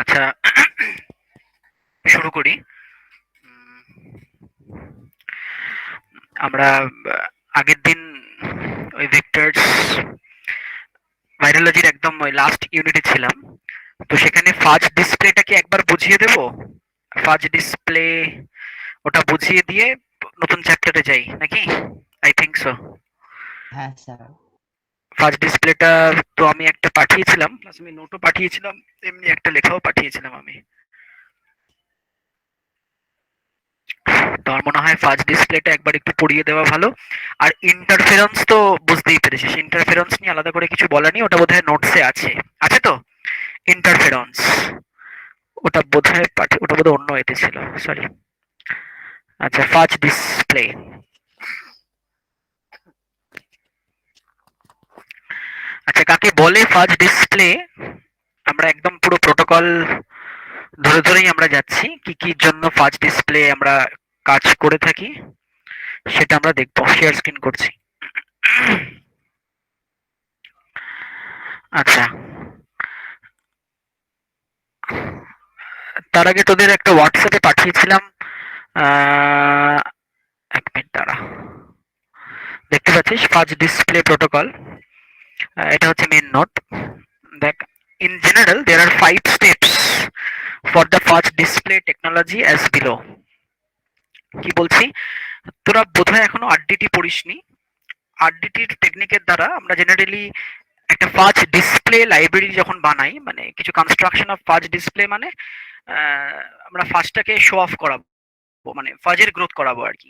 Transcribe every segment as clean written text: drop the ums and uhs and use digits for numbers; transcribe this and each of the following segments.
আচ্ছা, শুরু করি। আমরা আগের দিন ওই ভেক্টরস ভাইরোলজির একদম ওই লাস্ট ইউনিটে ছিলাম। তো সেখানে ফাজ ডিসপ্লেটাকে একবার বুঝিয়ে দেব। ফাজ ডিসপ্লে ওটা বুঝিয়ে দিয়ে নতুন চ্যাপ্টারে যাই নাকি? I think so. হ্যাঁ স্যার। ফাজ ডিসপ্লেটা তো আমি একটা পাঠিয়েছিলাম, প্লাস আমি নোটও পাঠিয়েছিলাম, এমনি একটা লেখাও পাঠিয়েছিলাম আমি। তো আমার মনে হয় ফাজ ডিসপ্লেটা একবার একটু পড়িয়ে দেওয়া ভালো। আর ইন্টারফেরেন্স তো বুঝতেই পেরেছিস, ইন্টারফেরেন্স নিয়ে আলাদা করে কিছু বলা নেই, ওটা বোধহয় নোটসে আছে। আছে তো? ইন্টারফেরেন্স ওটা বোধহয় ওটা বোধহয় অন্য এতে ছিল, সরি। আচ্ছা, ফাজ ডিসপ্লে। আচ্ছা, কাকে বলে ফাজ ডিসপ্লে? আমরা একদম পুরো প্রোটোকল ধরে ধরেই আমরা যাচ্ছি, কি কি জন্য ফাজ ডিসপ্লে আমরা কাজ করে থাকি সেটা আমরা দেখবো। শেয়ার স্ক্রিন করছি। আচ্ছা, তার আগে তোদের একটা হোয়াটসঅ্যাপে পাঠিয়েছিলাম। আহ, এক মিনিট দাঁড়া। দেখতে পাচ্ছিস ফাজ ডিসপ্লে প্রোটোকল, এটা হচ্ছে মেন নোট। দেখ, in general there are 5 steps for the fast display technology as below. কি বলছি, তোরা বোধহয় এখনো আরডিটি পড়িসনি। আরডিটির টেকনিকের দ্বারা আমরা জেনারেলি একটা ফাজ ডিসপ্লে লাইব্রেরি যখন বানাই, মানে কিছু কনস্ট্রাকশন অফ ফাজ ডিসপ্লে, মানে আমরা ফাজটাকে শো অফ করাবো, মানে ফাজের গ্রোথ করাবো আর কি।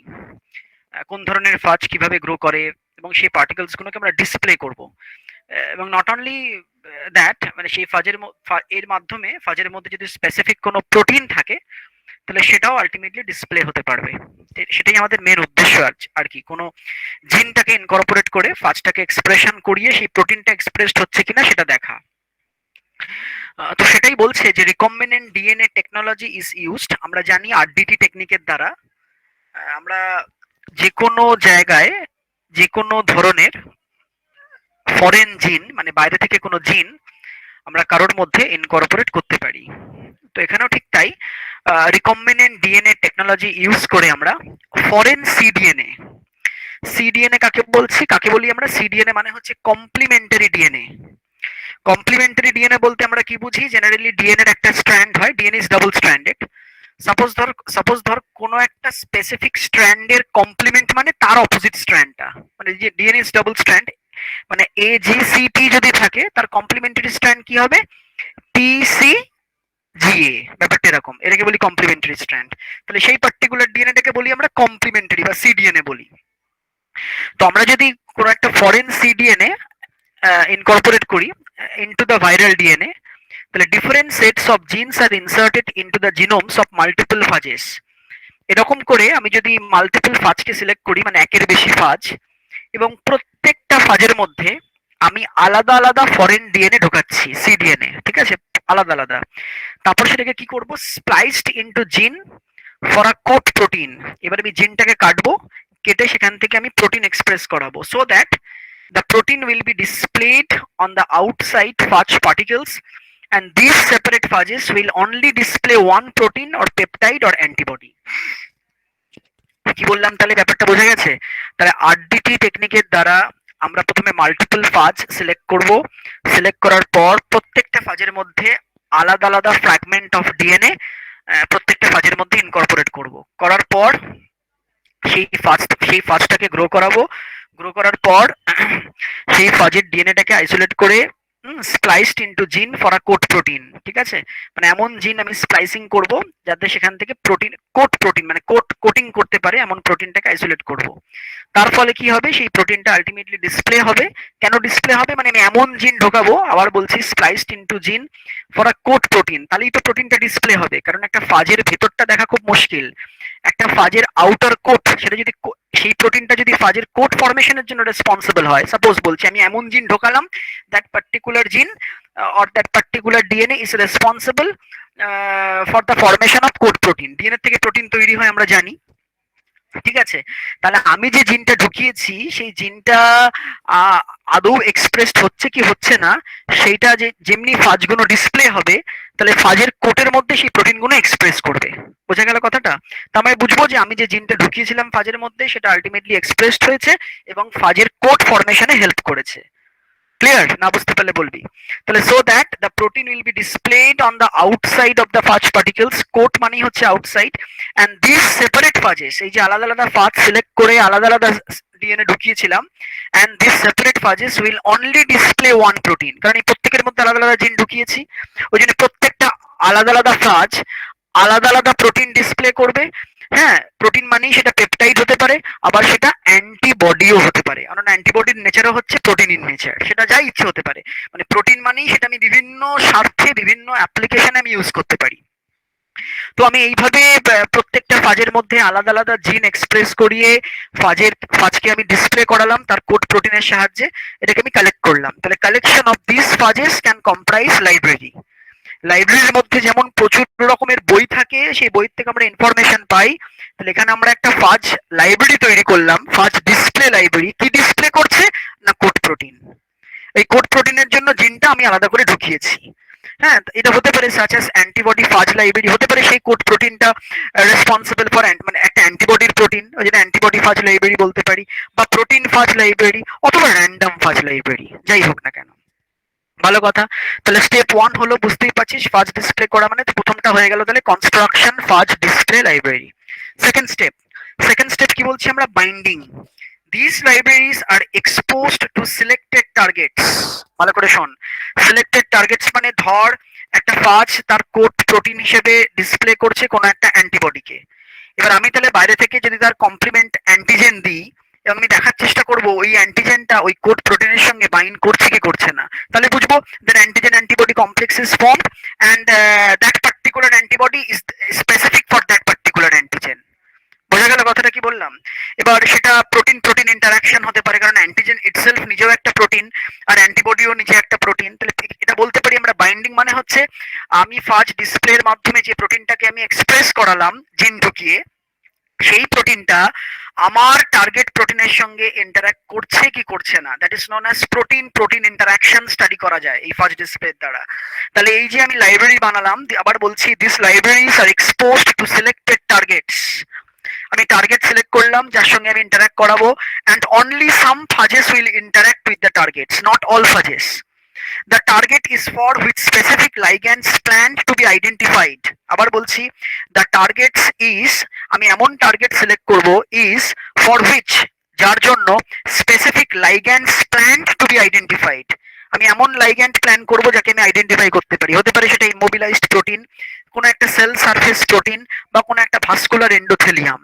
কোন ধরনের ফাজ কিভাবে গ্রো করে এবং সেই পার্টিকেলস গুলোকে আমরা ডিসপ্লে করব। এবং নট অনলি দ্যাট, মানে সেই এর মাধ্যমে ফাজের মধ্যে যদি স্পেসিফিক কোনো প্রোটিন থাকে তাহলে সেটাও আলটিমেটলি ডিসপ্লে হতে পারবে। সেটাই আমাদের মেন উদ্দেশ্য আর কি। কোনো জিনটাকে ইনকর্পোরেট করে ফাজটাকে এক্সপ্রেশন করিয়ে সেই প্রোটিনটা এক্সপ্রেসড হচ্ছে কিনা সেটা দেখা। তো সেটাই বলছে যে recombinant DNA technology is used. আমরা জানি আরডিটি টেকনিকের দ্বারা আমরা যে কোনো জায়গায় যে কোনো ধরনের ফরেন জিন, মানে বাইরে থেকে কোনো জিন আমরা কারোর মধ্যে ইনকর্পোরেট করতে পারি। তো এখানেও ঠিক তাই, রিকম্বিনেন্ট ডিএনএ টেকনোলজি ইউজ করে আমরা ফরেন সিডিএনএ। সিডিএনএ কাকে বলছি, কাকে বলি আমরা? সিডিএনএ মানে হচ্ছে কমপ্লিমেন্টারি ডিএনএ। কমপ্লিমেন্টারি ডিএনএ বলতে আমরা কি বুঝি? জেনারেলি ডিএনএ এর একটা স্ট্র্যান্ড হয়, DNA is double stranded. Suppose ধর কোনো একটা স্পেসিফিক স্ট্র্যান্ডের কমপ্লিমেন্ট মানে তার অপোজিট স্ট্র্যান্ডটা, মানে যে ডিএনএ ইজ ডাবল স্ট্র্যান্ড, মানে এ জি সি টি যদি থাকে তার কমপ্লিমেন্টারি স্ট্র্যান্ড কি হবে? T C G A. ব্যাপারটা এরকম, এটাকে বলি কমপ্লিমেন্টারি স্ট্র্যান্ড। তাহলে সেই পার্টিকুলার ডিএনএটাকে বলি আমরা কমপ্লিমেন্টারি বা সিডিএনএ বলি। তো আমরা যদি কোনো একটা ফরেন সিডিএনএ ইনকর্পোরেট করি ইনটু দ্য ভাইরাল ডিএনএ, তাহলে different sets of genes are inserted into the genomes of multiple phages. এরকম করে আমি যদি মাল্টিপল ফাজকে সিলেক্ট করি, মানে একের বেশি ফাজ, এবং প্রত্যেকটা ফাজের মধ্যে আমি আলাদা আলাদা ফরেন ডিএনএ ঢোকাচ্ছি, সিডিএনএ, ঠিক আছে, আলাদা আলাদা। তারপর সেটাকে কি করব? স্প্লাইসড ইনটু জিন ফর আ কোট প্রোটিন। এবার আমি জিনটাকে কাটবো, কেটে সেখান থেকে আমি প্রোটিন এক্সপ্রেস করাবো, so that the protein will be displayed on the outside fudge particles, and these separate fudges will only display one protein or peptide or antibody. কি বললাম তাহলে? ব্যাপারটা বোঝা গেছে? তাহলে আরডিটি টেকনিকের দ্বারা আমরা প্রথমে মাল্টিপল ফাজ সিলেক্ট করব। সিলেক্ট করার পর প্রত্যেকটা ফাজের মধ্যে আলাদা আলাদা ফ্র্যাগমেন্ট অফ ডিএনএ প্রত্যেকটা ফাজের মধ্যে ইনকর্পোরেট করব। করার পর সেই ফাজটাকে গ্রো করাবো। গ্রো করার পর সেই ফাজের ডিএনএটাকে আইসোলেট করে স্প্লাইসড ইনটু জিন ফর আ কোট প্রোটিন, ঠিক আছে। মানে এমন জিন আমি স্প্লাইসিং করব যাতে সেখান থেকে প্রোটিন, কোট প্রোটিন মানে কোটিং করতে পারে এমন প্রোটিনটাকে আইসোলেট করব। তার ফলে কি হবে? সেই প্রোটিনটা আলটিমেটলি ডিসপ্লে হবে। কেন ডিসপ্লে হবে? মানে আমি এমন জিন ঢোকাবো, আবার বলছি, স্প্লাইসড ইনটু জিন ফর আ কোট প্রোটিন, তাহলেই তো প্রোটিনটা ডিসপ্লে হবে। কারণ একটা ফাজের ভেতরটা দেখা খুব মুশকিল। একটা ফাজের আউটার কোট, সেটা যদি সেই প্রোটিনটা যদি ফাজের কোট ফরমেশনের জন্য রেসপন্সিবল হয়, সাপোজ বলছি আমি এমন জিন ঢোকালাম, that particular gene or that particular DNA is responsible for the formation of coat protein. DNA থেকে প্রোটিন তৈরি হয় আমরা জানি। ঠিক আছে? তাহলে আমি যে জিনটা ঢুকিয়েছি সেই জিনটা আদৌ এক্সপ্রেসড হচ্ছে কি হচ্ছে না সেইটা যে যেমনি ফাজগুলো ডিসপ্লে হবে তাহলে ফাজের কোটের মধ্যে সেই প্রোটিনগুলো এক্সপ্রেস করবে। বোঝা গেল কথাটা? তার মানে বুঝবো যে আমি যে জিনটা ঢুকিয়েছিলাম ফাজের মধ্যে সেটা আলটিমেটলি এক্সপ্রেসড হয়েছে এবং ফাজের কোট ফরমেশনে হেল্প করেছে। ক্লিয়ার? না বুঝতে পারলে বলবি। তাহলে so that the protein will be displayed on the outside of the phage particles, coat মানেই হচ্ছে outside, and this separate phages, এই যে আলাদা আলাদা ফাজ সিলেক্ট করে আলাদা আলাদা ডিএনএ ঢুকিয়েছিলাম, and this separate phages will only display one protein, কারণ এই প্রত্যেকের মধ্যে আলাদা আলাদা জিন ঢুকিয়েছি, ওই জন্য প্রত্যেকটা আলাদা আলাদা ফাজ আলাদা আলাদা প্রোটিন ডিসপ্লে করবে। হ্যাঁ, প্রোটিন মানেই সেটা পেপটাইড হতে পারে, আবার সেটা অ্যান্টিবডিও হতে পারে, কারণ অ্যান্টিবডির নেচারও হচ্ছে প্রোটিন ইন নেচার, সেটা যাই ইচ্ছে হতে পারে। মানে প্রোটিন মানেই সেটা আমি বিভিন্ন স্বার্থে বিভিন্ন অ্যাপ্লিকেশনে আমি ইউজ করতে পারি। তো আমি এইভাবে প্রত্যেকটা ফাজের মধ্যে আলাদা আলাদা জিন এক্সপ্রেস করিয়ে ফাজকে আমি ডিসপ্লে করালাম তার কোড প্রোটিনের সাহায্যে, এটাকে আমি কালেক্ট করলাম। তাহলে collection of this phages can comprise library. লাইব্রেরির মধ্যে যেমন প্রচুর রকমের বই থাকে, সেই বই থেকে আমরা ইনফরমেশন পাই, তাহলে এখানে আমরা একটা ফাজ লাইব্রেরি তৈরি করলাম, ফাজ ডিসপ্লে লাইব্রেরি। কি ডিসপ্লে করছে না কোড প্রোটিন। এই কোড প্রোটিনের জন্য জিনটা আমি আলাদা করে ঢুকিয়েছি। হ্যাঁ, এটা হতে পারে সাচ অ্যাজ অ্যান্টিবডি ফাজ লাইব্রেরি, হতে পারে সেই কোড প্রোটিনটা রেসপন্সিবল ফর মানে একটা অ্যান্টিবডির প্রোটিন, ওই জন্য অ্যান্টিবডি ফাজ লাইব্রেরি বলতে পারি, বা প্রোটিন ফাজ লাইব্রেরি, অথবা র্যান্ডম ফাজ লাইব্রেরি, যাই হোক না কেন। ভালো কথা। তাহলে স্টেপ 1 হলো, বুঝতেই পারছিস ফাজ ডিসপ্লে করা মানে, প্রথমটা হয়ে গেল তাহলে কনস্ট্রাকশন ফাজ ডিসপ্লে লাইব্রেরি। সেকেন্ড স্টেপ কি বলছি আমরা? Binding. These libraries are exposed to selected targets. ভালো করে শোন। সিলেক্টেড টার্গেটস মানে ধর একটা ফাজ তার কোড প্রোটিন হিসেবে ডিসপ্লে করছে কোনো একটা অ্যান্টিবডিকে। এবার আমি তাহলে বাইরে থেকে যদি তার কমপ্লিমেন্ট অ্যান্টিজেন দিই এবং আমি দেখার চেষ্টা করব ওই অ্যান্টিজেনটা ওই কোড প্রোটিনের সঙ্গে বাইন্ড করছে কি করছে না, তাহলে বুঝবো that antigen antibody complex is formed and that particular antibody is specific for that particular antigen. বোঝা গেল কথাটা কি বললাম? এবার সেটা প্রোটিন প্রোটিন ইন্টারাকশন হতে পারে, কারণ অ্যান্টিজেন ইটসেলফ নিজেও একটা প্রোটিন আর অ্যান্টিবডিও নিজে একটা প্রোটিন। তাহলে এটা বলতে পারি আমরা বাইন্ডিং মানে হচ্ছে আমি ফাজ ডিসপ্লের মাধ্যমে যে প্রোটিনটাকে আমি এক্সপ্রেস করালাম জিন ঢুকিয়ে, সেই প্রোটিনটা আমার টার্গেট প্রোটিনের সঙ্গে ইন্টারঅ্যাক্ট করছে কি করছে না, that is known as protein protein interaction study করা যায় এই ফাজ ডিসপ্লের দ্বারা। তাহলে এই যে আমি লাইব্রেরি বানালাম, আবার বলছি this libraries are exposed to selected targets. আমি টার্গেট সিলেক্ট করলাম যার সঙ্গে আমি ইন্টারঅ্যাক্ট করাবো, and only some fudges will interact with the targets, not all fudges. The target is for which specific ligands planned to be identified. আবার বলছি, the targets is, আমি এমন টার্গেট সিলেক্ট করব, is for which, যার জন্য specific ligands planned to be identified, আমি এমন লাইগ্যান্ড plan করব যাকে আমি আইডেন্টিফাই করতে পারি। হতে পারে সেটা ইমোবিলাইজড প্রোটিন, কোনো একটা সেল সারফেস প্রোটিন, বা কোনো একটা ভাস্কুলার এন্ডোথেলিয়াম।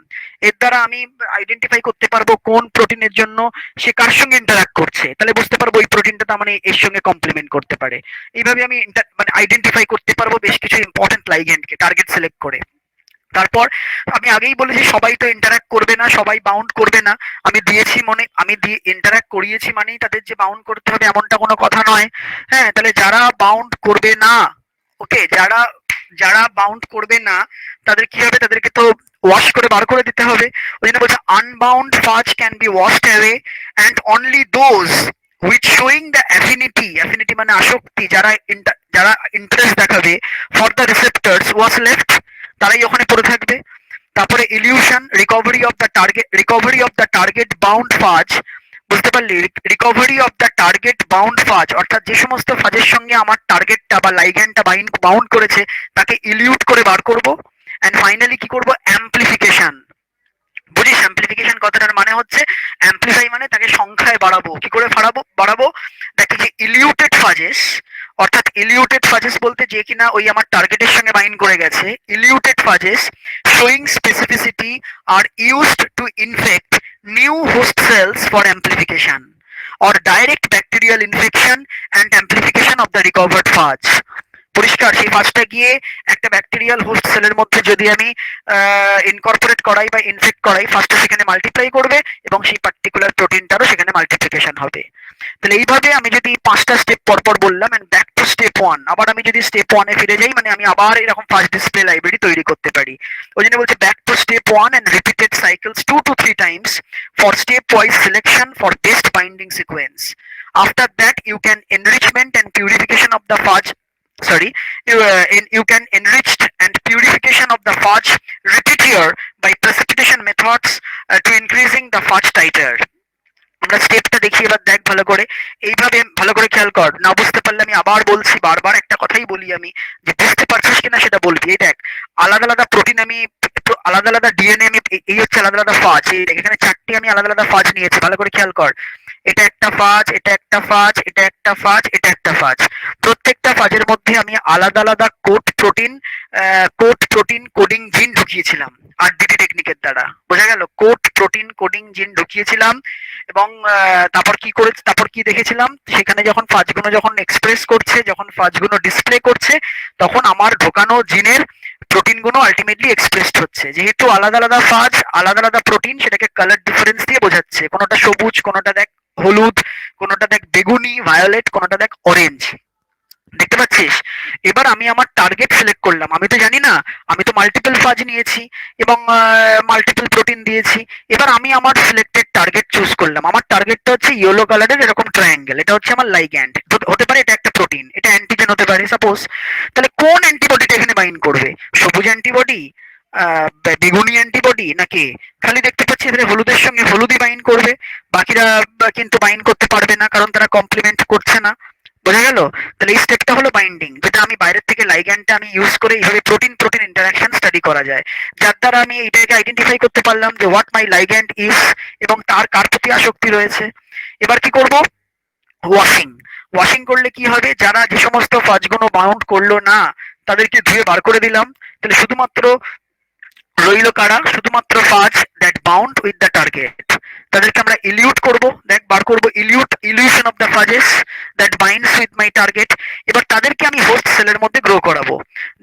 এর দ্বারা আমি আইডেন্টিফাই করতে পারবো কোন প্রোটিনের জন্য সে কার সঙ্গে ইন্টারঅ্যাক্ট করছে, তাহলে বুঝতে পারবো ওই প্রোটিনটা তার মানে এর সঙ্গে কমপ্লিমেন্ট করতে পারে। এইভাবে আমি মানে আইডেন্টিফাই করতে পারবো বেশ কিছু ইম্পর্টেন্ট লাইগ্যান্ডকে টার্গেট সিলেক্ট করে। তারপর আমি আগেই বলেছি সবাই তো ইন্টারঅ্যাক্ট করবে না, সবাই বাউন্ড করবে না। আমি দিয়েছি মনে, আমি দিয়ে ইন্টারঅ্যাক্ট করিয়েছি মানেই তাদের যে বাউন্ড করতে হবে এমনটা কোনো কথা নয়। হ্যাঁ, তাহলে যারা বাউন্ড করবে না, ওকে, যারা যারা বাউন্ড করবে না তাদের কি হবে, তাদেরকে তো ওয়াশ করে বার করে দিতে হবে। ওই জন্য বলছে আনবাউন্ড ফাজ can be washed away and only those which showing the affinity মানে আসক্তি, যারা যারা ইন্টারেস্ট দেখাবে ফর দ্য রিসেপ্টরস was left, তারাই ওখানে পড়ে থাকবে। তারপরে illusion, recovery of the target bound ফাজ। বুঝতে পারলি? Recovery of the target bound ফাজ, অর্থাৎ যে সমস্ত ফাজের সঙ্গে আমার টার্গেটটা বা লাইগ্যান্ডটা বাউন্ড করেছে তাকে ইলিউট করে বার করব। এন্ড ফাইনালি কি করব? অ্যাম্পলিফিকেশন। বুঝিস অ্যাম্পলিফিকেশন কথাটার মানে হচ্ছে, অ্যাম্পলিফাই মানে তাকে সংখ্যায় বাড়াবো। কি করে বাড়াবো? দেখি যে ইলিউটেড ফাজেস, অর্থাৎ ইলিউটেড ফাজেস বলতে যে কিনা ওই আমার টার্গেটের সঙ্গে বাইন্ড করে গেছে, eluted phages showing specificity are used to infect new host cells for amplification or direct bacterial infection and amplification of the recovered fudge. পরিষ্কার? সেই ফাজটা গিয়ে একটা ব্যাকটেরিয়াল হোস্ট সেলের মধ্যে যদি আমি ইনকর্পোরেট করাই বা ইনফেক্ট করাই, ফাজটা সেখানে মাল্টিপ্লাই করবে এবং সেই পার্টিকুলার প্রোটিনটারও সেখানে মাল্টিপ্লিকেশন হবে। তাহলে এইভাবে আমি যদি 5টা স্টেপ পরপর বললাম, এন্ড ব্যাক টু স্টেপ 1, আবার আমি যদি স্টেপ 1 এ ফিরে যাই মানে আমি আবার এরকম ফাজ ডিসপ্লে লাইব্রেরি তৈরি করতে পারি। ওই জন্য বলছে back to step step 1 and repeated cycles 2 to 3 times for stepwise selection for best binding sequence. After that, you can enrichment and purification of the fudge. Sorry, you can enriched and purification of the fudge repeat here by precipitation methods to increasing the fudge titer. আমরা স্টেপটা দেখি, এবার দেখ ভালো করে, এইভাবে ভালো করে খেয়াল কর। না বুঝতে পারলে আমি আবার বলছি, বারবার একটা কথাই বলি আমি, যে বুঝতে পারছিস কিনা সেটা বলবি। এই দেখ, আলাদা আলাদা প্রোটিন আমি, আলাদা আলাদা ডিএনএ আমি, এই হচ্ছে আলাদা আলাদা ফাজ। এই দেখ এখানে 4টি আমি আলাদা আলাদা ফাজ নিয়েছি, ভালো করে খেয়াল কর। এটা একটা ফাজ, এটা একটা ফাজ, এটা একটা ফাজ, এটা একটা ফাজ। প্রত্যেকটা ফাজের মধ্যে আমি আলাদা আলাদা কোড প্রোটিন কোডিং জিন ঢুকিয়েছিলাম আরডিটি টেকনিকের দ্বারা। বোঝা গেল? কোড প্রোটিন কোডিং জিন ঢুকিয়েছিলাম এবং তারপর কি দেখেছিলাম, সেখানে যখন ফাজগুলো যখন এক্সপ্রেস করছে, যখন ফাজগুলো ডিসপ্লে করছে, তখন আমার ঢোকানো জিনের প্রোটিনগুলো আলটিমেটলি এক্সপ্রেসড হচ্ছে। যেহেতু আলাদা আলাদা ফাজ, আলাদা আলাদা প্রোটিন, সেটাকে কালার ডিফারেন্স দিয়ে বোঝাচ্ছে। কোনোটা সবুজ, কোনোটা দেখ হলুদ, কোনোটা দেখ বেগুনি ভায়োলেট, কোনোটা দেখ অরেঞ্জ। দেখতে পাচ্ছিস? এবার আমি আমার টার্গেট সিলেক্ট করলাম। আমি তো জানি না, আমি তো মাল্টিপল ফাজ নিয়েছি এবং মাল্টিপল প্রোটিন দিয়েছি। এবার আমি আমার সিলেক্টেড টার্গেট চুজ করলাম। আমার টার্গেটটা হচ্ছে ইয়েলো কালারের এরকম ট্রায়াঙ্গেল, এটা হচ্ছে আমার লাইগ্যান্ড। হতে পারে এটা একটা প্রোটিন, এটা অ্যান্টিজেন হতে পারে সাপোজ। তাহলে কোন অ্যান্টিবডিটা এখানে বাইন্ড করবে? সবুজ অ্যান্টিবডি, বেগুনি অ্যান্টিবডি, নাকি? খালি দেখতে পাচ্ছি এখানে হলুদের সঙ্গে হলুদই বাইন্ড করবে, বাকিরা কিন্তু বাইন্ড করতে পারবে না, কারণ তারা কমপ্লিমেন্ট করছে না। বোঝা গেল? তাহলে এই স্টেপটা হলো বাইন্ডিং, যেটা আমি বাইরের থেকে লাইগ্যান্ডটা আমি ইউজ করে এইভাবে প্রোটিন প্রোটিন ইন্টারাকশন স্টাডি করা যায়, যার দ্বারা আমি এটাকে আইডেন্টিফাই করতে পারলাম যে হোয়াট মাই লাইগ্যান্ড ইজ এবং তার কার প্রতি আসক্তি রয়েছে। এবার কি করব? ওয়াশিং। ওয়াশিং করলে কি হবে, যারা যে সমস্ত ফাজগুলো বাউন্ড করলো না তাদেরকে ধুয়ে বার করে দিলাম। তাহলে শুধুমাত্র রইল কারা? শুধুমাত্র phage that bound with the target, তাদেরকে আমরা ইলিউট করব। দেখ বার করব elution of the phages that binds with my target. এবার তাদেরকে আমি হোস্ট সেলের মধ্যে গ্রো করাবো।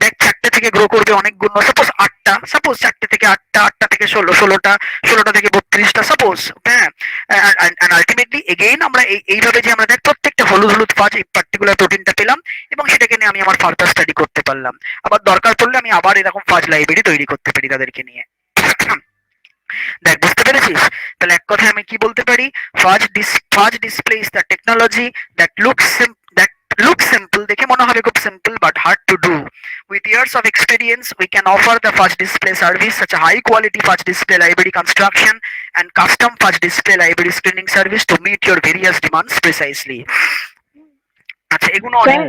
দেখ 4টে থেকে গ্রো করবে অনেক গুণ, সাপোজ 8টা, সাপোজ 4টে থেকে 8টা, 8টা থেকে 16, 16টা, 16টা থেকে 32টা সাপোজ। হ্যাঁ, এন্ড আলটিমেটলি এগেইন আমরা এইভাবে যে আমরা দেখ প্রত্যেকটা হলুদ হলুদ ফাজ এই পার্টিকুলার প্রোটিনটা পেলাম এবং সেটাকে নিয়ে আমি আমার ফার্দার স্টাডি করতে পারলাম। আবার দরকার পড়লে আমি আবার এরকম ফাজ লাইব্রেরি তৈরি করতে পারি তাদেরকে নিয়ে। দেখ বুঝতে পেরেছিস? তাহলে এক কথায় আমি কি বলতে পারি, ফাজ display is the technology that looks simple, দেখে মনে হবে খুব simple, but hard to do. With years of experience, we can offer the fudge display service, such a high quality fudge display library construction and custom fudge display library screening service to meet your various demands precisely. আচ্ছা, এগুলো অনেক।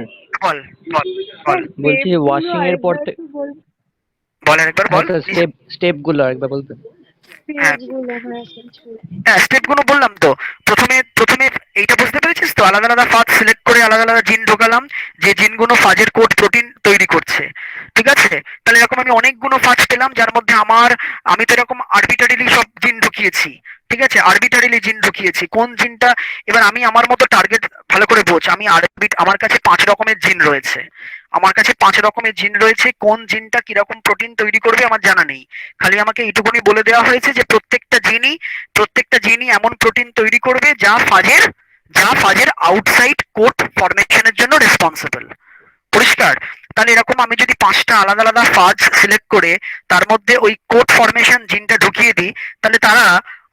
বল বল বল বলছি washing এর পর বল আরেকবার বল। Step গুলো আরেকবার বলবেন? হ্যাঁ, স্টেপগুলো বললাম তো। প্রথমে এইটা বুঝতে পেরেছিস তো, আলাদা আলাদা ফাজ সিলেক্ট করে আলাদা আলাদা জিন ঢোকালাম, যে জিনগুলো ফাজের কোড প্রোটিন তৈরি করছে। ঠিক আছে? তাহলে এরকম আমি অনেকগুলো ফাজ পেলাম, যার মধ্যে আমি তো এরকম আরবিটারিলি সব জিন ঢুকিয়েছি। ঠিক আছে? আরবিটারিলি জিন ঢুকিয়েছি। কোন জিনটা, এবার আমি আমার মতো টার্গেট ভালো করে বোঝ। আমার কাছে 5 রকমের জিন রয়েছে। আমার কাছে 5 রকমের জিন রয়েছে। কোন জিনটা কিরকম প্রোটিন তৈরি করবে আমার জানা নেই। খালি আমাকে এইটুকুনি বলে দেওয়া হয়েছে যে প্রত্যেকটা জিনই এমন প্রোটিন তৈরি করবে যা ফাজের আউটসাইড কোট ফরমেশনের জন্য রেসপন্সিবল। পরিষ্কার? তাহলে এরকম আমি যদি 5টা আলাদা আলাদা ফাজ সিলেক্ট করে তার মধ্যে ওই কোট ফরমেশন জিনটা ঢুকিয়ে দিই, তাহলে তারা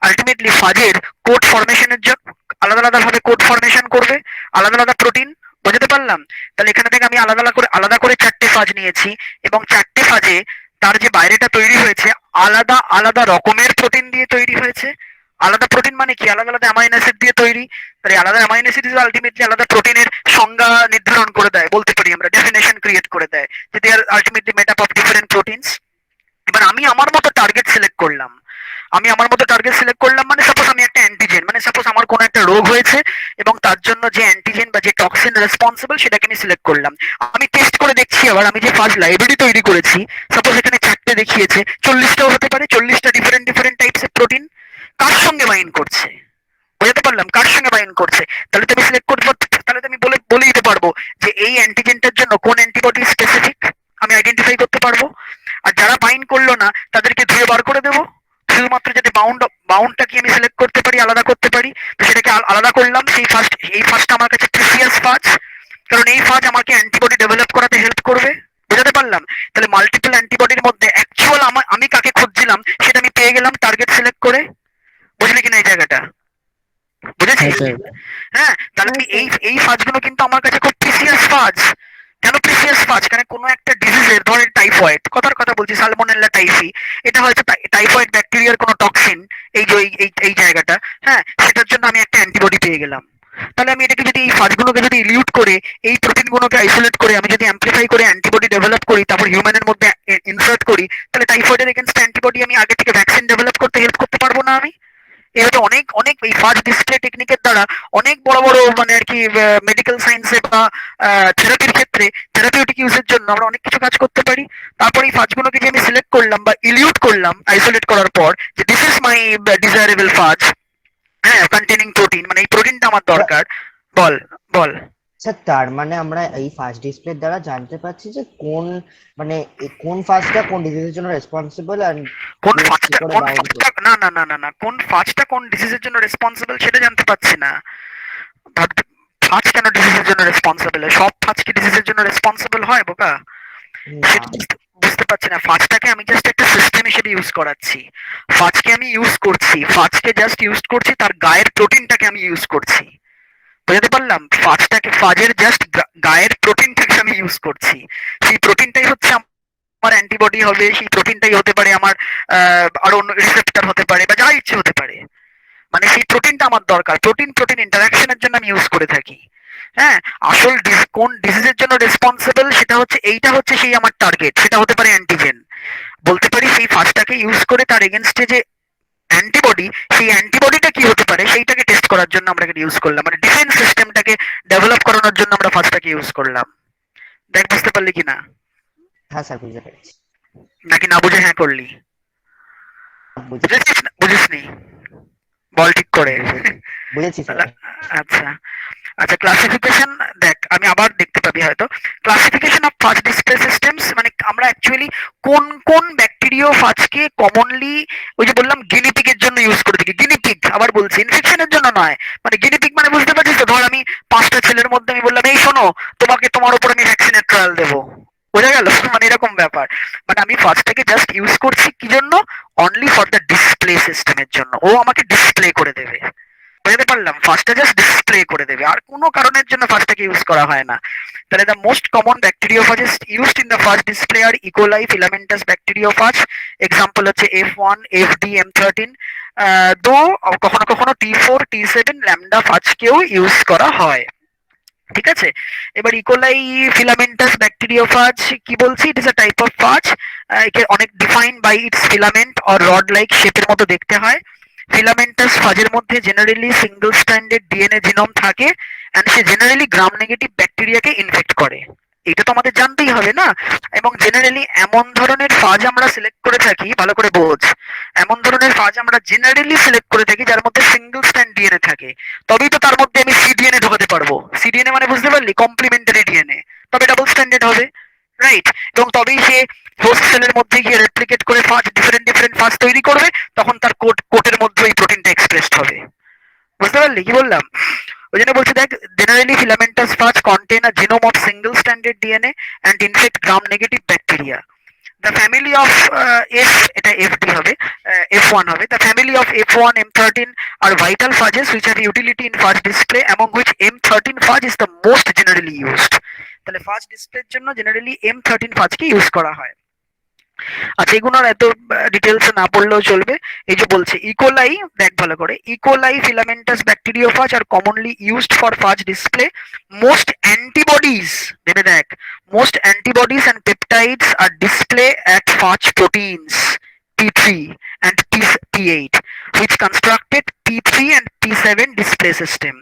আলটিমেটলি ফাজের কোট ফরমেশনের জন্য আলাদা আলাদা ভাবে কোট ফরমেশন করবে, আলাদা আলাদা প্রোটিন। বুঝতে পারলাম? তাহলে এখানে থেকে আমি আলাদা করে 4টে ফাজ নিয়েছি এবং 4টে ফাজে তার যে বাইরেটা তৈরি হয়েছে আলাদা আলাদা রকমের প্রোটিন দিয়ে তৈরি হয়েছে। আলাদা প্রোটিন মানে কি? আলাদা আলাদা অ্যামাইনো অ্যাসিড দিয়ে তৈরি। তাহলে আলাদা অ্যামাইনো অ্যাসিড আলটিমেটলি আলাদা প্রোটিনের সংজ্ঞা নির্ধারণ করে দেয়, বলতে পারি আমরা, ডেফিনেশন ক্রিয়েট করে দেয় যে they are ultimately made up of different proteins. এবার আমি আমার মতো টার্গেট সিলেক্ট করলাম। মানে সাপোজ আমি একটা অ্যান্টিজেন, মানে সাপোজ আমার কোনো একটা রোগ হয়েছে এবং তার জন্য যে অ্যান্টিজেন বা যে টক্সিন রেসপন্সিবল সেটাকে আমি সিলেক্ট করলাম। আমি টেস্ট করে দেখছি, আবার আমি যে ফার্স্ট লাইব্রেরি তৈরি করেছি, সাপোজ এখানে 4টে দেখিয়েছে, 40টাও হতে পারে, 40টা ডিফারেন্ট টাইপস এর প্রোটিন কার সঙ্গে বাইন্ড করছে। বুঝতে পারলাম? কার সঙ্গে বাইন্ড করছে। তাহলে তো আমি সিলেক্ট করতে, তাহলে তো আমি বলে দিতে পারবো যে এই অ্যান্টিজেনটার জন্য কোন অ্যান্টিবডি স্পেসিফিক আমি আইডেন্টিফাই করতে পারবো। আর যারা বাইন্ড করলো না তাদেরকে ধুয়ে বার করে দেবো, শুধুমাত্র যাতে বাউন্ডটাকে আমি সিলেক্ট করতে পারি, আলাদা করতে পারি। তো সেটাকে আলাদা করলাম। এই ফাজটা আমার কাছে প্রিসিয়াস ফাজ, কারণ এই ফাজ আমাকে অ্যান্টিবডি ডেভেলপ করাতে হেল্প করবে। বোঝাতে পারলাম? তাহলে মাল্টিপল অ্যান্টিবডির মধ্যে অ্যাকচুয়াল আমি কাকে খুঁজছিলাম সেটা আমি পেয়ে গেলাম টার্গেট সিলেক্ট করে। বুঝলি কিনা এই জায়গাটা? হ্যাঁ বুঝেছিস? স্যার। হ্যাঁ, তাহলে আমি এই ফাজগুলো কিন্তু আমার কাছে খুব প্রিসিয়াস ফাজ। কেন প্রিসিয়াস ফাজ? কারণ কোনো একটা ডিজিজের, ধরেন টাইফয়েড, কথার কথা বলছি, সালমোনেল্লা টাইফি, এটা হয়তো টাইফয়েড ব্যাকটেরিয়ার কোনো টক্সিন, এই যে এই জায়গাটা, হ্যাঁ, সেটার জন্য আমি একটা অ্যান্টিবডি পেয়ে গেলাম। তাহলে আমি এটাকে যদি এই ফাজগুলোকে যদি ইলিউট করে, এই প্রোটিনগুলোকে আইসোলেট করে আমি যদি অ্যাম্পলিফাই করে অ্যান্টিবডি ডেভেলপ করি, তারপর হিউম্যানের মধ্যে ইনসার্ট করি, তাহলে টাইফয়েডের এগেইনস্ট অ্যান্টিবডি আমি আগে থেকে ভ্যাকসিন ডেভেলপ করতে হেল্প করতে পারবো না আমি? এভাবে অনেক অনেক এই ফাজ ডিসপ্লে টেকনিকের দ্বারা অনেক বড় বড় মানে আর কি মেডিকেল সায়েন্সে বা থেরাপির ক্ষেত্রে, থেরাপিউটিক ইউজের জন্য আমরা অনেক কিছু কাজ করতে পারি। তারপর এই ফাজগুলোকে যে আমি সিলেক্ট করলাম বা ইলিউট করলাম আইসোলেট করার পর, যে দিস ইজ মাই ডিজায়ারেবল ফাজ, হ্যাঁ, কন্টেনিং প্রোটিন, মানে এই প্রোটিনটা আমার দরকার। বল বল। স্যার তার মানে আমরা এই ফার্স্ট ডিসপ্লে দ্বারা জানতে পারছি যে কোন মানে কোন ফার্স্টটা কোন ডিজিজের জন্য রেসপন্সিবল এন্ড কোন কে কি ফাজটা করে কোন বাউন্ড ফাজটা না না না না না কোন ফাজটা কোন ডিজিজের জন্য রেসপন্সিবল সেটা জানতে পারছি না। ভাবতে, ফাজ কেন ডিজিজের জন্য রেসপন্সিবল? সব ফাজ কি ডিজিজের জন্য রেসপন্সিবল হয় বোকা? না। সেটা বুঝতে পারছি না। ফাজটাকে আমি জাস্ট একটা সিস্টেম হিসেবে ইউজ করাচ্ছি। ফাজকে আমি ইউজ করছি, ফাজকে জাস্ট ইউজ করছি, তার গায়ের প্রোটিনটাকে আমি ইউজ করছি। বুঝতে পারলাম? ফাজের জাস্ট গায়ের প্রোটিনটাকে আমি ইউজ করছি। সেই প্রোটিনটাই হচ্ছে আমার অ্যান্টিবডি হবে, সেই প্রোটিনটাই হতে পারে আমার আরো অন্য রিসেপ্টর হতে পারে বা যা ইচ্ছে হতে পারে। মানে সেই প্রোটিনটা আমার দরকার, প্রোটিন প্রোটিন ইন্টারাকশনের জন্য আমি ইউজ করে থাকি। হ্যাঁ, আসল কোন ডিজিজের জন্য রেসপন্সিবল সেটা হচ্ছে, এইটা হচ্ছে সেই আমার টার্গেট, সেটা হতে পারে অ্যান্টিজেন। বলতে পারি সেই ফাজটাকে ইউজ করে তার এগেনস্টে যে অ্যান্টিবডি, সেই অ্যান্টিবডিটা কি হতে পারে সেইটাকে টেস্ট করার জন্য আমরা এটা ইউজ করলাম, মানে ডিফেন্স সিস্টেমটাকে ডেভেলপ করানোর জন্য আমরা ফাজটাকে ইউজ করলাম। দেখ বুঝতে পারলি কিনা? হ্যাঁ স্যার বুঝতে পেরেছি। নাকি না বুঝে হ্যাঁ করলি? বুঝেছিস না বুঝিসনি? বল ঠিক করে। বুঝেছি স্যার। আচ্ছা আচ্ছা, ক্লাসিফিকেশন দেখ, আমি আবার দেখতে পাবি হয়তো। ক্লাসিফিকেশন অফ ফাজ ডিসপ্লে সিস্টেমস, মানে আমরা অ্যাকচুয়ালি কোন কোন ব্যাকটেরিয়া ফাজকে কমনলি, ওই যে বললাম গিনিপিগের জন্য ইউজ করে থাকি। গিনিপিগ, আবার বলছি, ইনফেকশনের জন্য নয়। মানে গিনিপিগ মানে বুঝতে পারছিস তো? ধর আমি 5টা ছেলের মধ্যে আমি বললাম, এই শোনো, তোমার উপর আমি ভ্যাকসিনের ট্রায়াল দেবো, বোঝা গেল? মানে এরকম ব্যাপার। মানে আমি ফাজটাকে জাস্ট ইউজ করছি কি জন্য? অনলি ফর দ্য ডিসপ্লে সিস্টেমের জন্য। ও আমাকে ডিসপ্লে করে দেবে। বুঝতে পারলাম? ফার্স্টটা জাস্ট ডিসপ্লে করে দেবে, আর কোনো কারণের জন্য ফার্স্টটাকে ইউজ করা হয় না। তাহলে the most common bacteriophages used in the first display are E coli, filamentous bacteriophage. Example হচ্ছে F1, FD, M13। দো কখনো কখনো T4, T7, ল্যামডা ফাজকেও ইউজ করা হয়। ঠিক আছে? এবার ইকোলাই ফিলামেন্টাস ব্যাকটেরিওফাজ কি বলছি? It is a type of phage. একে অনেক define by its filament or rod like শেপের মতো দেখতে হয়। ফিলামেন্টাস ফাজের মধ্যে generally single stranded DNA genome থাকে, এন্ড সে জেনারেলি গ্রাম নেগেটিভ ব্যাকটেরিয়াকে ইনফেক্ট করে। এটা তো আমাদের জানতেই হবে না? এবং জেনারেলি এমন ধরনের ফাজ আমরা সিলেক্ট করে থাকি, ভালো করে বোঝ, এমন ধরনের ফাজ আমরা জেনারেলি সিলেক্ট করে থাকি যার মধ্যে সিঙ্গেল স্ট্র্যান্ড ডিএনএ থাকে। তবেই তো তার মধ্যে আমি সিডিএনএ ঢোকাতে পারবো। সিডিএনএ মানে বুঝতে পারলি? Complementary DNA. তবে ডাবল স্ট্যান্ডার্ড হবে, রাইট? এবং তবেই সে হোস্ট সেলের মধ্যে গিয়ে রেপ্লিকেট করে ফাজ, ডিফারেন্ট ডিফারেন্ট ফাজ তৈরি করবে, তখন তার কোটের মধ্যে এই প্রোটিনটা এক্সপ্রেসড হবে। বুঝতে পারলি কি বললাম? ওই জন্য বলছি, দেখ, generally filamentous phage contain a genome of single standard DNA and infect gram negative bacteria. The family of F, এটা এফডি হবে, F1 হবে। The family of F1, M13 are vital phages which have utility in phage display, among which M13 phage is the most generally used. তাহলে phage ডিসপ্লের জন্য generally M13 ফাজকে use করা হয়। আচ্ছা, এগুলোর এত ডিটেলস না পড়লেও চলবে। এই যে বলছে ইকোলাই, দেখ ভালো করে, E coli filamentous bacteriophage are commonly used for phage display. Most antibodies, ভেবে দেখ, most antibodies and peptides are display at phage proteins P3 and P8 which constructed P3 and P7 display system.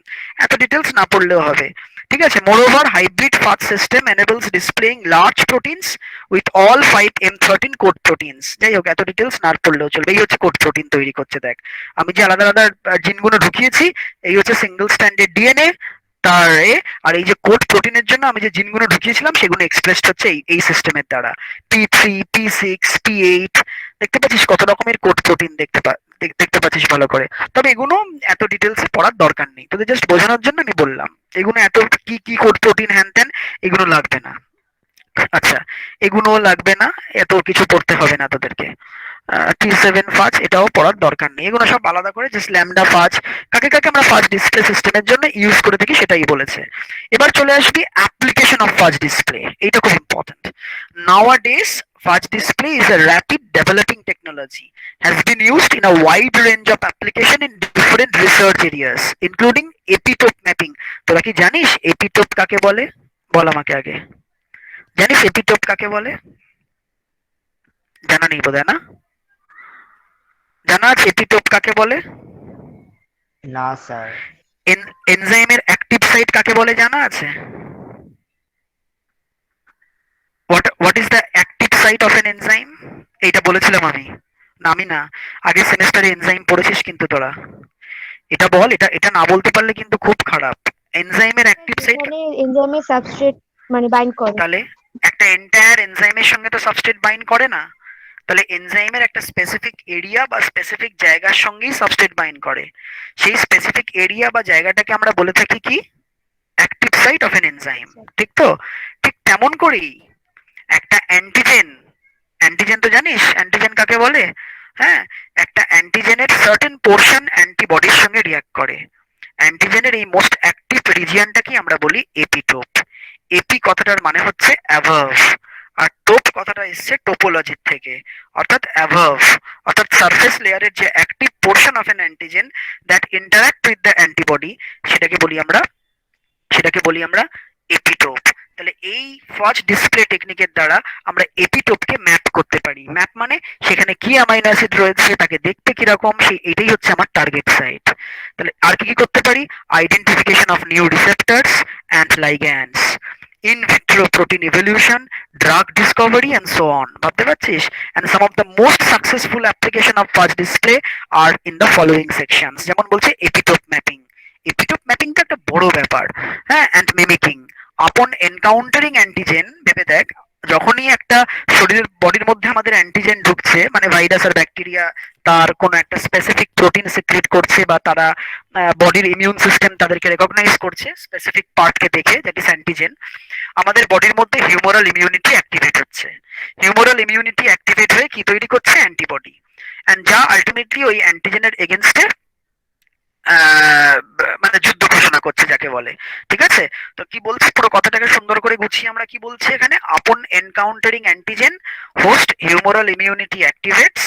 এত details না পড়লেও হবে, ঠিক আছে? Moreover hybrid ফাজ system enables displaying large proteins with all 5 M13 code proteins. যাই হোক, এত ডিটেলস না পড়লেও চলবে। এই হচ্ছে কোড প্রোটিন তৈরি করছে, দেখ আমি যে আলাদা আলাদা জিনগুলো ঢুকিয়েছি, এই হচ্ছে সিঙ্গেল স্ট্যান্ডার্ড ডিএনএ তার আর এই যে কোড প্রোটিনের জন্য আমি যে জিনগুলো ঢুকিয়েছিলাম সেগুলো এক্সপ্রেসড হচ্ছে এই সিস্টেমের দ্বারা। P3, P6, P8, দেখতে পাচ্ছিস কত রকমের কোড প্রোটিন দেখতে পাচ্ছিস ভালো করে। তবে এগুলো এত ডিটেলসে পড়ার দরকার নেই, তোদের জাস্ট বোঝানোর জন্য আমি বললাম। এগুলো এত কি কি কোড প্রোটিন হ্যান ত্যান এগুলো লাগবে না। আচ্ছা, এগুলোও লাগবে না, এত কিছু পড়তে হবে না তোদেরকে। T7 ফাজ এটাও পড়ার দরকার নেই, এগুলো সব আলাদা করে জাস্ট ল্যামডা ফাজ কাকে কাকে আমরা ফাজ ডিসপ্লে সিস্টেমের জন্য ইউজ করে থাকি সেটাই বলেছে। এবার চলে আসবি অ্যাপ্লিকেশন অফ ফাজ ডিসপ্লে, এইটা খুব ইম্পর্টেন্ট। নাওয়াডেজ ফাজ display is a rapid developing technology, has been used in a wide range of application in different research areas including epitope mapping। তোরা কি জানিস এপিটোপ কাকে বলে? বল আমাকে আগে, জানিস এপিটোপ কাকে বলে? জানা নেই বোধহয়, না? জানা আছে এপিটোপ কাকে বলে? না স্যার। এনজাইমের অ্যাক্টিভ সাইট কাকে বলে জানা আছে? What is the active site of an enzyme? এইটা বলেছিলাম আমি, না আমি না, আগের সেমিস্টারে এনজাইম পড়েছিস কিন্তু তোরা। এটা বল, এটা এটা না বলতে পারলে কিন্তু খুব খারাপ। এনজাইমের অ্যাক্টিভ সাইট যেখানে এনজাইমের সাবস্ট্রেট মানে বাইন্ড করে। তাহলে একটা এন্টায়ার এনজাইমের সঙ্গে তো সাবস্ট্রেট বাইন্ড করে না, তাহলে এনজাইমের একটা স্পেসিফিক এরিয়া বা স্পেসিফিক জায়গার সঙ্গেই সাবস্ট্রেট বাইন্ড করে। সেই স্পেসিফিক এরিয়া বা জায়গাটাকে আমরা বলে থাকি কি? Active site of an enzyme, ঠিক তো? ঠিক তেমন করেই একটা অ্যান্টিজেন, অ্যান্টিজেন তো জানিস অ্যান্টিজেন কাকে বলে? হ্যাঁ, একটা অ্যান্টিজেনের সার্টেন পোর্শন অ্যান্টিবডির সঙ্গে রিঅ্যাক্ট করে। অ্যান্টিজেনের এই মোস্ট অ্যাক্টিভ রিজিয়নটাকে আমরা বলি এপিটোপ। এপি কথাটার মানে হচ্ছে অ্যাভাভ, আর টোপ কথাটা এসছে টোপোলজির থেকে, অর্থাৎ অ্যাভাভ, অর্থাৎ সারফেস লেয়ারের যে active portion of N antigen that interact with the antibody, সেটাকে বলি আমরা এপিটোপ। তাহলে এই ফাজ ডিসপ্লে টেকনিকের দ্বারা আমরা এপিটোপকে ম্যাপ করতে পারি। ম্যাপ মানে সেখানে কি অ্যামাইনো অ্যাসিড রয়েছে, তাকে দেখতে কিরকম, সেই এটাই হচ্ছে আমার টার্গেট সাইট। তাহলে আর কি কি করতে পারি? Identification of new receptors and ligands, in vitro protein evolution, drug discovery and so on. ভাবতে পারছিস? And some of the most successful application of fuzz display are in the following sections। যেমন বলছে epitope mapping। epitope mapping টা একটা বড় ব্যাপার, হ্যাঁ, and mimicking upon encountering antigen। ভেবে দেখ, যখনই একটা শরীরের বডির মধ্যে আমাদের অ্যান্টিজেন ঢুকছে, মানে ভাইরাস আর ব্যাকটেরিয়া তার কোনো একটা স্পেসিফিক প্রোটিন সিক্রেট করছে, বা তারা বডির ইমিউন সিস্টেম তাদেরকে রেকগনাইজ করছে স্পেসিফিক পার্টকে দেখে, দ্যাট ইজ অ্যান্টিজেন। আমাদের বডির মধ্যে হিউমোরাল ইমিউনিটি অ্যাক্টিভেট হচ্ছে। হিউমোরাল ইমিউনিটি অ্যাক্টিভেট হয়ে কি তৈরি করছে? অ্যান্টিবডি, এন্ড যা আলটিমেটলি ওই অ্যান্টিজেনের এগেনস্টে মানে যুদ্ধ ঘোষণা করছে যাকে বলে। ঠিক আছে, তো কি বলছি পুরো কথাটাকে সুন্দর করে গুছিয়ে আমরা কি বলছি এখানে? Upon encountering antigen, host humoral immunity activates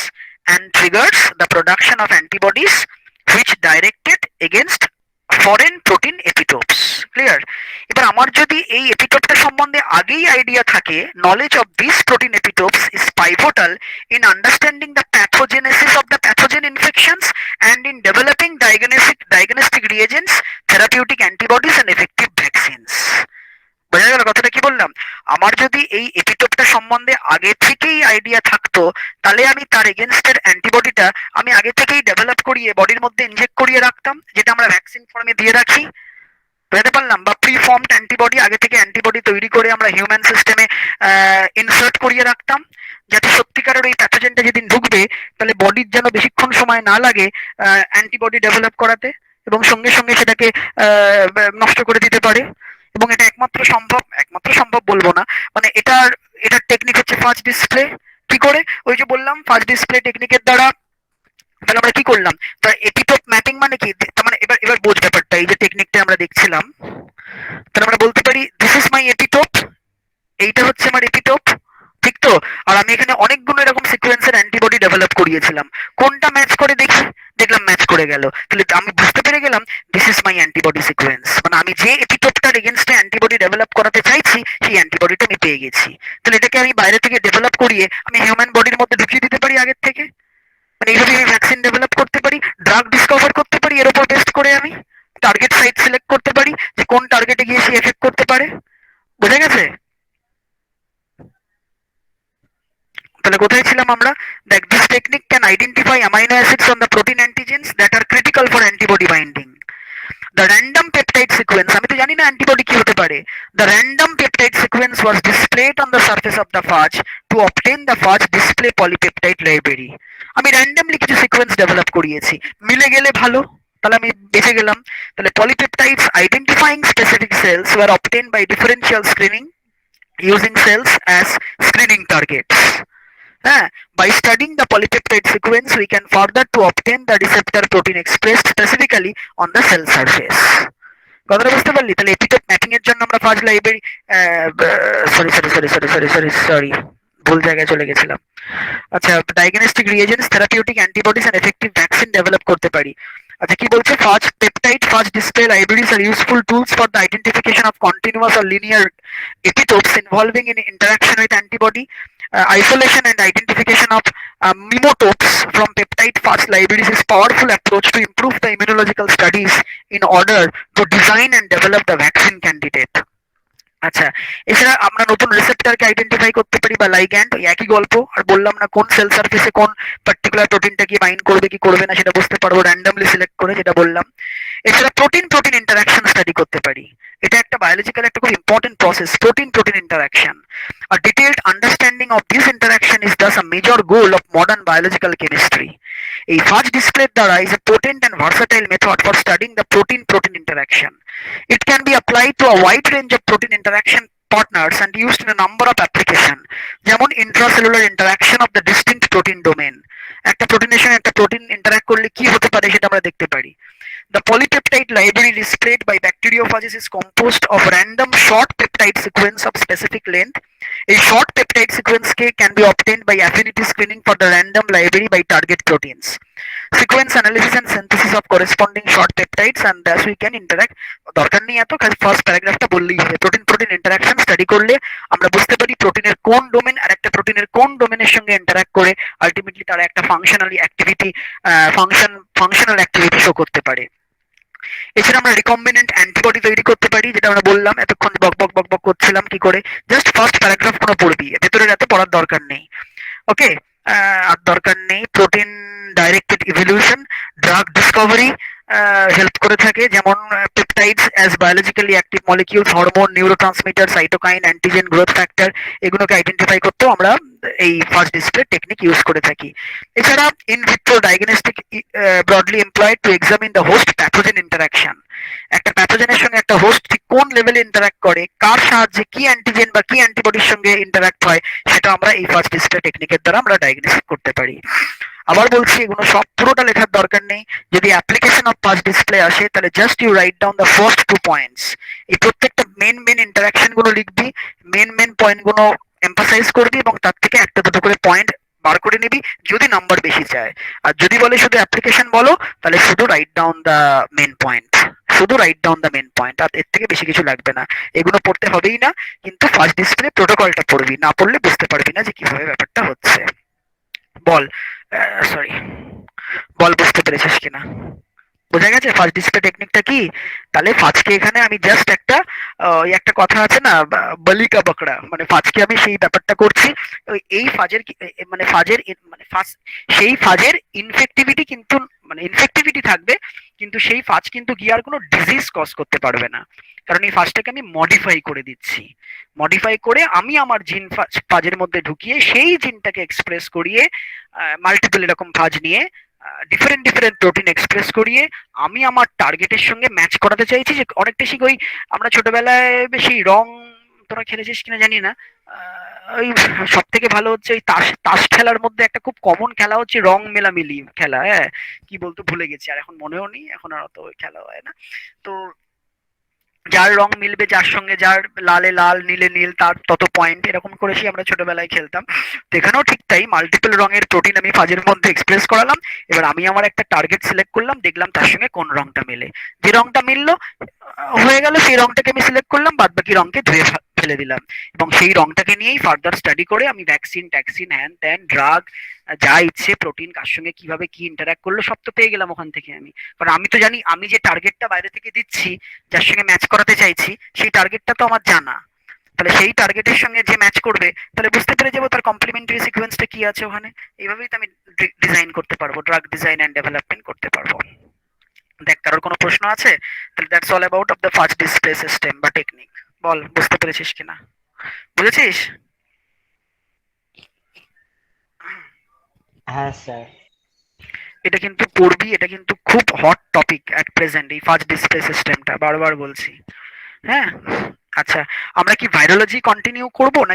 and triggers the production of antibodies which directed against foreign protein epitopes। Clear? এবার আমার যদি এই এপিটোপটা সম্বন্ধে আগেই আইডিয়া থাকে, knowledge of these protein epitopes is pivotal in understanding the pathogenesis of the pathogen infections and in developing diagnostic reagents, therapeutic antibodies and effective vaccines। বোঝা গেল কথাটা কি বললাম? আমার যদি এই এপিটোপটা সম্বন্ধে আগে থেকেই আইডিয়া থাকতো, তাহলে আমি তার এগেনস্টের অ্যান্টিবডিটা আমি আগে থেকেই ডেভেলপ করিয়ে বডির মধ্যে ইনজেক্ট করিয়ে রাখতাম, যেটা আমরা ভ্যাকসিন ফর্মে দিয়ে রাখি। বুঝতে পারলাম? বা প্রি ফর্মড অ্যান্টিবডি, আগে থেকে অ্যান্টিবডি তৈরি করে আমরা হিউম্যান সিস্টেমে ইনসার্ট করিয়ে রাখতাম, যাতে সত্যিকারের ওই প্যাথোজেনটা যেদিন ঢুকবে তাহলে বডির যেন বেশিক্ষণ সময় না লাগে অ্যান্টিবডি ডেভেলপ করাতে, এবং সঙ্গে সঙ্গে সেটাকে নষ্ট করে দিতে পারে। এবং এটা একমাত্র সম্ভব বলবো না, মানে এটার টেকনিক হচ্ছে ফাজ ডিসপ্লে। কি করে? ওই যে বললাম ফাজ ডিসপ্লে টেকনিকের দ্বারা তাহলে আমরা কি করলাম? তার এপিটোপ ম্যাপিং মানে কি? তার মানে এবার বোঝ ব্যাপারটা, এই যে টেকনিকটা আমরা দেখছিলাম, তাহলে আমরা বলতে পারি দিস ইজ মাই এপিটোপ, এইটা হচ্ছে আমার এপিটোপ, ঠিক তো? আর আমি এখানে অনেকগুলো এরকম সিকোয়েন্সের অ্যান্টিবডি ডেভেলপ করিয়েছিলাম, কোনটা ম্যাচ করে দেখি, দেখলাম ম্যাচ করে গেল, তাহলে আমি বুঝতে পেরে গেলাম this is my antibody sequence, মানে আমি যে এপিটোপটার এগেনস্টে অ্যান্টিবডি ডেভেলপ করাতে চাইছি সেই অ্যান্টিবডিটা আমি পেয়ে গেছি। তাহলে এটাকে আমি বাইরে থেকে ডেভেলপ করিয়ে আমি হিউম্যান বডির মধ্যে ঢুকিয়ে দিতে পারি আগের থেকে, মানে এইভাবে আমি ভ্যাকসিন ডেভেলপ করতে পারি, ড্রাগ ডিসকভার করতে পারি, এর উপর বেস্ট করে আমি টার্গেট সাইট সিলেক্ট করতে পারি যে কোন টার্গেটে গিয়ে সে এফেক্ট করতে পারে। বোঝা গেছে? তাহলে কোথায় ছিলাম আমরা? দেখ, this technique can identify amino acids on the protein antigens that are critical for antibody binding. The random peptide sequence, আমি তো জানি না অ্যান্টিবডি কি হতে পারে। The random peptide sequence was displayed on the surface of the fudge to obtain the fudge display polypeptide library। আমি randomly কিছু sequence develop করিয়েছি, মিলে গেলে ভালো, তাহলে আমি বেঁচে গেলাম। তাহলে polypeptides identifying specific cells were obtained by differential screening using cells as screening targets. By studying the polypeptide sequence, we can further to obtain the receptor protein expressed specifically on the cell surface. কথাটা বুঝতে পারলি? তাহলে epitope mapping এর জন্য আমরা ফাজ library sorry ভুল জায়গায় চলে গেছিলাম। আচ্ছা, diagnostic reagents, therapeutic antibodies and effective vaccine develop করতে পারি। আচ্ছা, কি বলছে? Phage peptide phage display libraries are useful tools for the identification of continuous or linear epitopes involving in interaction with antibody, isolation and identification of mimotopes from peptide fast libraries is powerful approach to improve the immunological studies in order to design and develop the vaccine candidate. আচ্ছা, এছাড়া আমরা নতুন রিসেপ্টরকে identify করতে পারি বা লাইগ্যান্ড, ওই একই গল্প। আর বললাম না কোন সেল সারফেসে কোন পার্টিকুলার প্রোটিনটা কি বাইন্ড করবে কি করবে না সেটা বুঝতে পারবো র্যান্ডমলি সিলেক্ট করে, যেটা বললাম। এছাড়া প্রোটিন প্রোটিন ইন্টারাকশন স্টাডি করতে পারি। এটা একটা বায়োলজিক্যাল একটা খুব important process, protein protein interaction. A detailed understanding of this interaction is thus a major goal of modern biological chemistry. A fudge display দ্বারা is a potent and versatile method for studying the protein-protein interaction. It can be applied to a wide range of protein interaction partners and used in a number of application, যেমন intracellular interaction of the distinct protein domain. একটা প্রোটিনের সঙ্গে একটা protein interact করলে কি হতে পারে সেটা আমরা দেখতে পারি। The polypeptide library displayed by bacteriophages is composed of random short peptide sequence of specific length. A short peptide sequence can be obtained by affinity screening for the random library by target proteins. Sequence analysis and synthesis of corresponding short peptides, and thus we can interact. দরকার নেই এত, খালি first প্যারাগ্রাফটা বললেই হবে। Protein protein interaction study করলে আমরা বুঝতে পারি প্রোটিনের কোন ডোমেন আর একটা প্রোটিনের কোন ডোমেনের সঙ্গে ইন্টারাক্ট করে আলটিমেটলি তারা একটা ফাংশনাল অ্যাক্টিভিটি শো করতে পারে। এছাড়া আমরা রিকম্বিনেন্ট অ্যান্টিবডি তৈরি করতে পারি, যেটা আমরা বললাম এতক্ষণ বক বক বক বক করছিলাম কি করে। জাস্ট ফার্স্ট প্যারাগ্রাফ কোনো পড়বি, ভেতরে এত পড়ার দরকার নেই। ওকে, আর দরকার নেই। Protein directed evolution, drug Discovery help করে থাকে, যেমন peptides as biologically active molecules, hormone, neurotransmitter, cytokine, antigen, growth factor, এগুলোকে আইডেন্টিফাই করতেও আমরা এই ফার্স্ট ডিসপ্লে টেকনিক ইউজ করে থাকি। এছাড়া in vitro diagnostic broadly employed two examine the host pathogen interaction. একটা প্যাথোজেনের সঙ্গে একটা হোস্ট ঠিক কোন লেভেলে ইন্টারাক্ট করে, কার সাহায্যে কি অ্যান্টিজেন বা কি অ্যান্টিবডির সঙ্গে ইন্টারাক্ট হয়, সেটা আমরা এই ফার্স্ট ডিসপ্লে টেকনিকের দ্বারা আমরা ডায়াগনোসিস করতে পারি। আবার বলছি, এগুলো সব পুরোটা লেখার দরকার নেই। যদি অ্যাপ্লিকেশন অফ ফার্স্ট ডিসপ্লে আসে তাহলে just you write down the first 2 points. এই প্রত্যেকটা মেন ইন্টারাকশন গুলো লিখবি, মেন পয়েন্ট গুলো এমফাসাইজ করবি এবং তার থেকে একটা দুটো করে পয়েন্ট বার করে নিবি যদি নাম্বার বেশি চায়। আর যদি বলে শুধু অ্যাপ্লিকেশন বলো, তাহলে শুধু write down the main point, শুধু write down the main point, আর এর থেকে বেশি কিছু লাগবে না। এগুলো পড়তে হবেই না, কিন্তু ফার্স্ট ডিসপ্লে প্রোটোকলটা পড়বি, না পড়লে বুঝতে পারবি না যে কিভাবে ব্যাপারটা হচ্ছে। বল, সরি, বল বুঝতে পেরেছিস কিনা? বোঝা গেছে ফার্স্ট ডিসপ্লে টেকনিকটা কি? তাহলে ফাজকে এখানে আমি জাস্ট একটা একটা কথা আছে না, বলিকা বকড়া, মানে ফাজকে আমি সেই ব্যাপারটা করছি। এই ফাজের মানে সেই ফাজের ইনফেক্টিভিটি কিন্তু মানে ইনফেক্টিভিটি থাকবে, কিন্তু সেই ফাজ কিন্তু গিয়ে আর কোনো ডিজিজ কজ করতে পারবে না, কারণ এই ফাজটাকে আমি মডিফাই করে দিচ্ছি। মডিফাই করে আমি আমার জিন ফাজের মধ্যে ঢুকিয়ে সেই জিনটাকে এক্সপ্রেস করিয়ে মাল্টিপল এরকম ফাজ নিয়ে ডিফারেন্ট প্রোটিন এক্সপ্রেস করিয়ে আমি আমার টার্গেটের সঙ্গে ম্যাচ করাতে চাইছি। যে অনেকটা ঠিক ওই আমরা ছোটবেলায় বেশি রং, তোরা খেলেছিস কিনা জানি না, ওই সব থেকে ভালো হচ্ছে ওই তাস খেলার মধ্যে একটা খুব কমন খেলা হচ্ছে রং মেলামেলি খেলা। হ্যাঁ, কি বলতো ভুলে গেছি, আর এখন মনেও নেই, এখন আর অত খেলা হয় না। তো যার রং মিলবে, যার সঙ্গে যার লালে লাল নীলে নীল, তার তত পয়েন্ট, এরকম করেছি আমরা ছোটবেলায় খেলতাম। তো এখানেও ঠিক তাই, মাল্টিপল রঙের প্রোটিন আমি ফাজের মধ্যে এক্সপ্রেস করালাম। এবার আমি আমার একটা টার্গেট সিলেক্ট করলাম, দেখলাম তার সঙ্গে কোন রংটা মেলে। যে রংটা মিললো হয়ে গেল, সেই রংটাকে আমি সিলেক্ট করলাম, বাদ বাকি রংকে ধুয়ে ফেলে দিলাম। এবং সেই রংটাকে নিয়েই ফার্দার স্টাডি করে আমি ভ্যাকসিন ট্যাক্সিন হ্যান ত্যান ড্রাগ যা ইচ্ছে, প্রোটিন কার সঙ্গে কিভাবে কি ইন্টারাক্ট করলো সব তো পেয়ে গেলাম ওখান থেকে আমি। কারণ আমি তো জানি আমি যে টার্গেটটা বাইরে থেকে দিচ্ছি, যার সঙ্গে ম্যাচ করাতে চাইছি, সেই টার্গেটটা তো আমার জানা। তাহলে সেই টার্গেটের সঙ্গে যে ম্যাচ করবে, তাহলে বুঝতে পেরে যাবো তার কমপ্লিমেন্টারি সিকোয়েন্সটা কি আছে ওখানে। এইভাবেই তো আমি ডিজাইন করতে পারবো, ড্রাগ ডিজাইন অ্যান্ড ডেভেলপমেন্ট করতে পারবো। দেখ, কারোর কোনো প্রশ্ন আছে? তাহলে that's all about of the first display system বা টেকনিক। বল, বুঝতে পেরেছিস কিনা? বুঝেছিস? হ্যাঁ স্যার। এটা কিন্তু পড়বি, এটা কিন্তু খুব হট টপিক অ্যাট প্রেজেন্ট, এই ফার্স্ট ডিসপ্লে সিস্টেমটা, বারবার বলছি। হ্যাঁ, আচ্ছা, আমরা কি ভাইরোলজি কন্টিনিউ করব নাকি